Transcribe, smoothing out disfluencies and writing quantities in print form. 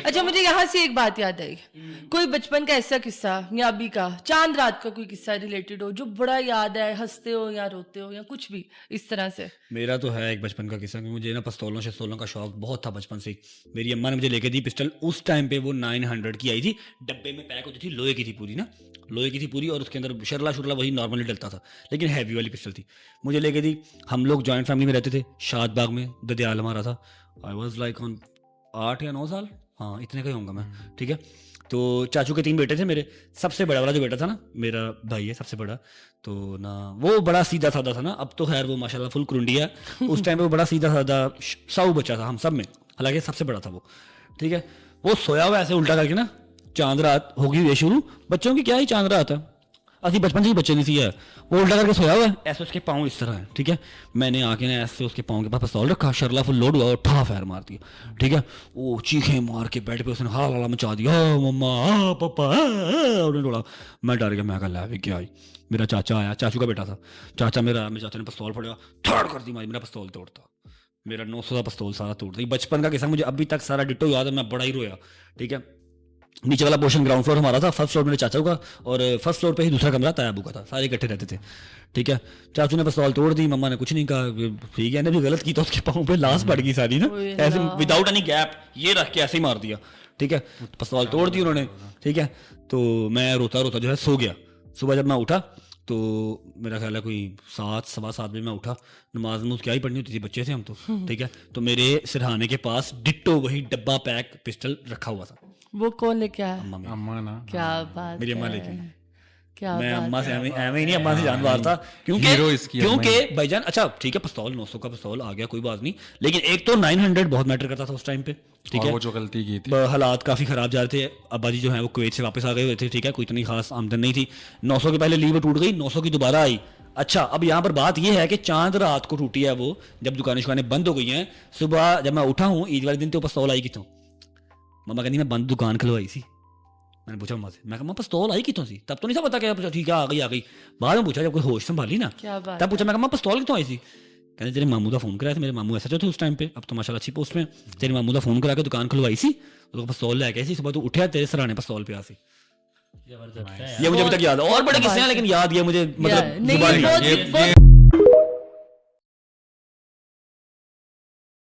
अच्छा मुझे यहाँ से एक बात याद आई, कोई बचपन का ऐसा किस्सा या अभी का चांद रात का कोई किस्सा रिलेटेड हो जो बड़ा याद है, हंसते हो या रोते हो या कुछ भी इस तरह से? मेरा तो है एक बचपन का किस्सा कि मुझे ना पिस्तौलों शस्तौलों का शौक बहुत था बचपन से ही। मेरी अम्मा ने मुझे लेके दी पिस्टल, उस टाइम पे वो 900 की आई थी, डब्बे में पैक होती थी, लोहे की थी पूरी ना, लोहे की थी पूरी, और उसके अंदर शरला शुरला वही नॉर्मली डलता था, लेकिन हैवी वाली पिस्टल थी। मुझे लेके दी, हम लोग जॉइंट फैमिली में रहते थे, शाद बाग में, ददयाल हमारा था। आई वॉज लाइक ऑन 8 या 9 साल, हाँ इतने का ही होऊंगा मैं, ठीक है। तो चाचू के 3 बेटे थे, मेरे सबसे बड़ा वाला जो बेटा था ना, मेरा भाई है सबसे बड़ा, तो ना वो बड़ा सीधा साधा था ना, अब तो खैर वो माशाल्लाह फुल क्रुंडी है, उस टाइम पे वो बड़ा सीधा साधा साऊ बच्चा था हम सब में, हालांकि सबसे बड़ा था वो, ठीक है। वो सोया हुआ ऐसे उल्टा करके ना, चांद रात होगी हुई है शुरू, बच्चों की क्या ही चांद रात है, अभी बचपन से ही बच्चे नहीं सी है, वो उल्टा करके सोया हुआ है, ऐसे उसके पाँव इस तरह है, ठीक है। मैंने आके ना ऐसे उसके पाँव के पास पिस्तौल रखा, शरला फुल लोड हुआ और ठा फायर मार दिया, ठीक है। वो चीखें मार के बेड पे उसने हाल मचा दिया, मम्मा पापा, उन्होंने दौड़ा। मैं डर गया, मैं कहा क्या आई। मेरा चाचा आया, चाचू का बेटा था, चाचा मेरे चाचा ने पिस्तौल फड़ा, थर्ड कर दी मारी, मेरा पिस्तौल तोड़ता, मेरा 900 का पिस्तौल सारा तोड़ता। बचपन का किस्सा मुझे अभी तक सारा डिट्टो याद है, मैं बड़ा ही रोया, ठीक है। नीचे वाला पोर्शन ग्राउंड फ्लोर हमारा था, फर्स्ट फ्लोर मेरे चाचा का, और फर्स्ट फ्लोर पे ही दूसरा कमरा तायाबू का था, सारे इकट्ठे रहते थे, ठीक है। चाचू ने पिस्तौल तोड़ दी, मम्मा ने कुछ नहीं कहा, ठीक है, ने भी गलत की तो उसके पाँव पे लाश पड़ गई सारी ना, ऐसे विदाउट एनी गैप, ये रख के ऐसे ही मार दिया, ठीक है। पिस्तौल तोड़ दी उन्होंने, ठीक है। तो मैं रोता रोता जो है सो गया। सुबह जब मैं उठा तो मेरा ख्याल है कोई 7 सवा 7 बजे मैं उठा, नमाज नमाज क्या ही पढ़नी होती थी, बच्चे थे हम तो, ठीक है। तो मेरे सिरहाने के पास डिट्टो वही डब्बा पैक पिस्टल रखा हुआ था। वो कौन लेके आया? अम्मा ना, क्या बात मेरी अम्मा है, लेके, क्या मैं बात अम्मा से है। एवं ही नहीं, अम्मा से जानवार था, हीरो इसकी अम्मा क्योंकि भाईजान, अच्छा ठीक है, पिस्तौल 900 का पिस्तौल आ गया, कोई बात नहीं, लेकिन एक तो 900 बहुत मैटर करता था उस टाइम पे, ठीक और है। वो जो गलती की थी, हालात काफ़ी ख़राब जा रहे थे, अब्बा जी जो है वो कुवैत से वापस आ गए हुए थे, ठीक है, कोई इतनी खास आमदन नहीं थी, 900 के पहले लीवर टूट गई, 900 की दोबारा आई। अच्छा, अब यहाँ पर बात ये है कि चांद रात को टूटी है वो, जब दुकानें शुकानें बंद हो गई हैं, सुबह जब मैं उठा हूँ ईद वाले दिन, तो पिस्तौल आई कितों? मम्मा कहती मैं बंद दुकान खुलवाई सी। मैंने पूछा मम्मा से, मैं कहा पिस्तौल आई कितों सी? तब तो नहीं था पता, क्या ठीक है आ गई। बाद में पूछा जब कोई होश संभाली ना, तब पूछा, मैं कहा पिस्तौल कितों आई सी? कहते तेरे मामू का फोन कराया था, मेरे मामू ऐसा थे उस टाइम पे, अब तो माशाल्लाह अच्छी पोस्ट में, तेरे मामू का फोन करा के दुकान खुलवाई सी, तो पिस्तौल लेके आई सी, सुबह तो उठा तेरे सराहने पिस्तौल पे आ सी। ये मुझे अभी तक याद है, और बड़े किस्से हैं लेकिन याद ये मुझे मतलब